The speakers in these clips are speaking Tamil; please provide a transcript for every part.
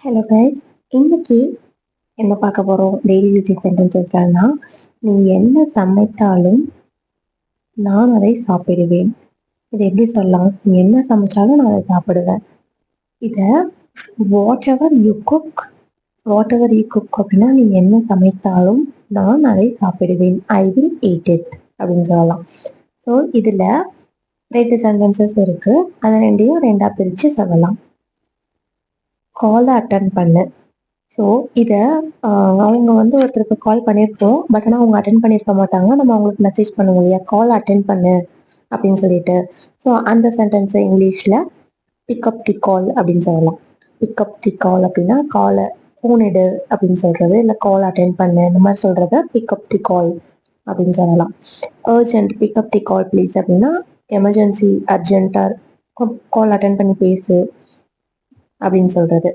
ஹலோ கைஸ், இன்னைக்கு என்ன பார்க்க போகிறோம்? டெய்லி யூசிங் சென்டென்சஸ்லாம். நீ என்ன சமைத்தாலும் நான் அதை சாப்பிடுவேன். இதை எப்படி சொல்லலாம்? நீ என்ன சமைச்சாலும் நான் அதை சாப்பிடுவேன். இதை வாட் எவர் யூ குக் அப்படின்னா நீ என்ன சமைத்தாலும் நான் அதை சாப்பிடுவேன். ஐ வில் eat it அப்படின்னு சொல்லலாம். ஸோ இதில் 2 சென்டென்சஸ் இருக்குது. அதை ரெண்டையும் 2ஆக பிரித்து சொல்லலாம். காலை அட்டன் பண்ணு. ஸோ இதை அவங்க ஒருத்தருக்கு கால் பண்ணியிருப்போம். பட் ஆனால் அவங்க அட்டன் பண்ணியிருக்க மாட்டாங்க. நம்ம அவங்களுக்கு மெசேஜ் பண்ணுவோம் இல்லையா, கால் அட்டன் பண்ணு அப்படின்னு சொல்லிட்டு. ஸோ அந்த சென்டென்ஸை இங்கிலீஷில் பிக்கப் தி கால் அப்படின்னு சொல்லலாம். பிக்கப் தி கால் அப்படின்னா காலை ஃபோன் எடு அப்படின்னு சொல்கிறது, இல்லை கால் அட்டன் பண்ணு இந்த மாதிரி சொல்கிறத பிக்கப் தி கால் அப்படின்னு சொல்லலாம். Urgent, pick up the call please அப்படின்னா எமர்ஜென்சி, அர்ஜென்ட்டாக கால் அட்டன் பண்ணி பேசு அப்படின்னு சொல்கிறது.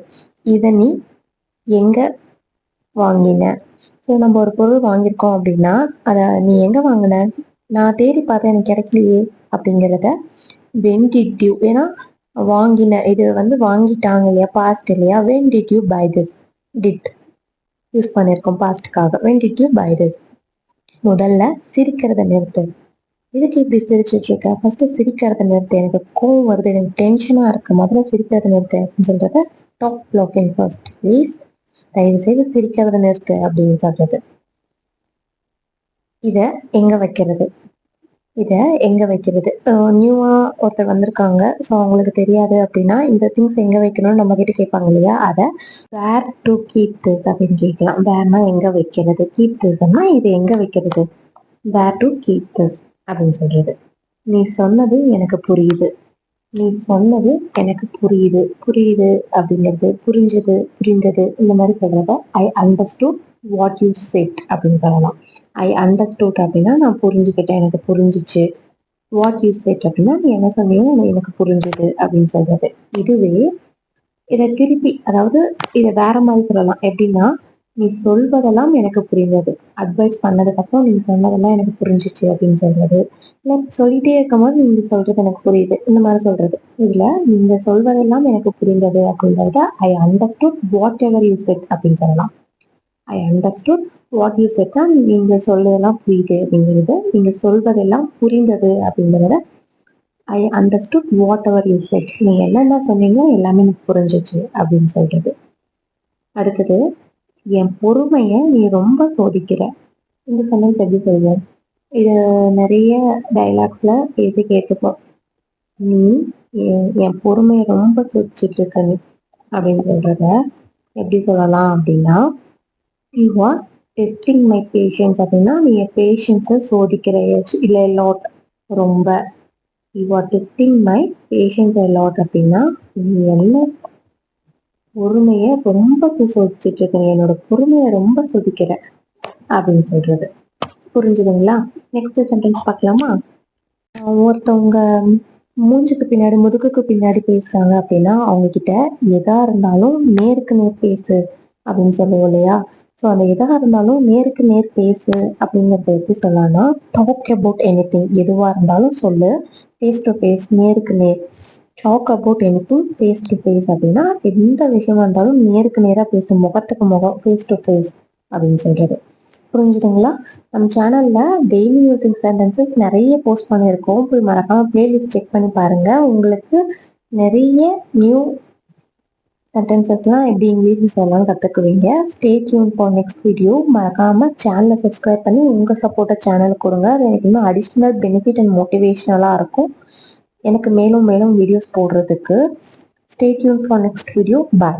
இதை நீ எங்கே வாங்கின? ஸோ நம்ம ஒரு பொருள் வாங்கியிருக்கோம் அப்படின்னா அதை நீ எங்கே வாங்கின, நான் தேடி பார்த்தேன் எனக்கு கிடைக்கலையே அப்படிங்கிறத வென் டிட் யூ, ஏன்னா வாங்கின இது வாங்கிட்டாங்க இல்லையா, பாஸ்ட் இல்லையா. When did you buy this, did use பண்ணியிருக்கோம் பாஸ்ட்டுக்காக. When did you buy this. முதல்ல சிரிக்கிறத நிறுத்து. இதுக்கு இப்படி சிரிச்சிட்டு இருக்க? ஃபர்ஸ்ட் சிரிக்கிறத நிறுத்து, எனக்கு கோவம் வருது, எனக்கு டென்ஷனாக இருக்கு, முதல்ல சிரிக்கிறத நிறுத்து அப்படின்னு சொல்றத ஸ்டாப் ப்ளாக்கிங் ஃபர்ஸ்ட் ப்ளீஸ். தயவு செய்து சிரிக்கிறத நிறுத்து அப்படின்னு சொல்றது. இதை எங்க வைக்கிறது? நியூவா ஒருத்தர் வந்திருக்காங்க, ஸோ அவங்களுக்கு தெரியாது அப்படின்னா இந்த திங்ஸ் எங்க வைக்கணும்னு நம்ம கிட்ட கேட்பாங்க இல்லையா, அதை வேர் டு கீப் திஸ் அப்படின்னு கேட்கலாம். வேர்னா எங்க வைக்கிறது, கீப் திஸ்னா இது எங்க வைக்கிறது. வேர் டு கீப் திஸ் அப்படின்னு சொல்றது. நீ சொன்னது எனக்கு புரியுது, புரியுது அப்படிங்கிறது புரிந்தது இந்த மாதிரி சொல்றத I understood what you said அப்படின்னு சொல்லலாம். ஐ அண்டர்ஸ்டுட் அப்படின்னா நான் புரிஞ்சுக்கிட்டேன், எனக்கு புரிஞ்சிச்சு. வாட் யூ செட் அப்படின்னா நீ என்ன சொன்னீங்க எனக்கு புரிஞ்சுது அப்படின்னு சொல்றது. இதுவே இதை திருப்பி, அதாவது இதை வேற மாதிரி சொல்லலாம். எப்படின்னா, நீ சொல்வதெல்லாம் எனக்கு புரிந்தது, அட்வைஸ் பண்ணதுக்கப்புறம் நீ சொன்னதெல்லாம் எனக்கு புரிஞ்சிச்சு அப்படின்னு சொல்றது. இல்லை சொல்லிட்டே இருக்கும்போது நீங்க சொல்றது எனக்கு புரியுது இந்த மாதிரி சொல்றது. இதுல நீங்க சொல்வதெல்லாம் எனக்கு புரிந்தது அப்படின்றத I understood what ever you said அப்படின்னு சொல்லலாம். ஐ அண்டர்ஸ்டுட் வாட் யூ செட்னா நீங்க சொல்வதெல்லாம் புரியுது அப்படிங்கிறது, நீங்க சொல்வதெல்லாம் புரிந்தது அப்படிங்கிறத I understood what ever you said, நீங்க என்னென்ன சொன்னீங்களோ எல்லாமே எனக்கு புரிஞ்சிச்சு அப்படின்னு சொல்றது. அடுத்தது, என் பொறுமையை நீ ரொம்ப சோதிக்கிற. இந்த சென்டென்ஸ் எப்படி சொல்லுவேன்? இது நிறைய டைலாக்ஸ்ல பேசி கேட்டுப்போம். நீ என் பொறுமையை ரொம்ப சோதிச்சுட்டு இருக்க நீ அப்படின்னு சொல்றத எப்படி சொல்லலாம் அப்படின்னா, you are testing my patience அப்படின்னா நீ என் பேஷன்ஸை சோதிக்கிற. இல்லை லாட், ரொம்ப. You are testing my patience a lot அப்படின்னா நீ என்ன பொறுமையை ரொம்ப சோதிச்சுட்டு இருக்க, என்னோட பொறுமையை ரொம்ப சோதிக்கிற அப்படின்னு சொல்றது. புரிஞ்சுதுங்களா? நெக்ஸ்ட் சென்டென்ஸ் பார்க்கலாமா? ஒருத்தவங்க மூஞ்சுக்கு பின்னாடி, முதுகுக்கு பின்னாடி பேசுறாங்க அப்படின்னா அவங்க கிட்ட எதா இருந்தாலும் நேருக்கு நேர் பேசு அப்படின்னு சொல்லுவோம் இல்லையா. ஸோ அந்த எதாக இருந்தாலும் நேருக்கு நேர் பேசு அப்படிங்கிறத எப்படி சொல்லலாம்னா, டாக் அபவுட் எனிதிங், எதுவாக இருந்தாலும் சொல்லு, ஃபேஸ் டு ஃபேஸ், நேருக்கு நேர். Talk about anything face to face அப்படின்னா எந்த விஷயமா இருந்தாலும் நேருக்கு நேராக பேசு, முகத்துக்கு முகம், ஃபேஸ் டு ஃபேஸ் அப்படின்னு சொல்றது. புரிஞ்சுதுங்களா? நம்ம சேனலில் டெய்லி யூசிங் சென்டென்சஸ் நிறைய போஸ்ட் பண்ணியிருக்கோம். போய் மறக்காமல் பிளேலிஸ்ட் செக் பண்ணி பாருங்கள். உங்களுக்கு நிறைய நியூ சென்டென்சஸ்லாம் எப்படி இங்கிலீஷ் சொல்லலாம்னு கற்றுக்குவீங்க. Stay tune for next video. மறக்காமல் சேனலை சப்ஸ்கிரைப் பண்ணி உங்கள் சப்போர்ட்டை சேனலுக்கு கொடுங்க. அது எனக்கு இன்னும் அடிஷ்னல் பெனிஃபிட் அண்ட் மோட்டிவேஷ்னலாக இருக்கும் எனக்கு மேலும் மேலும் வீடியோஸ் போடுறதுக்கு. Stay tune for next video. Bye.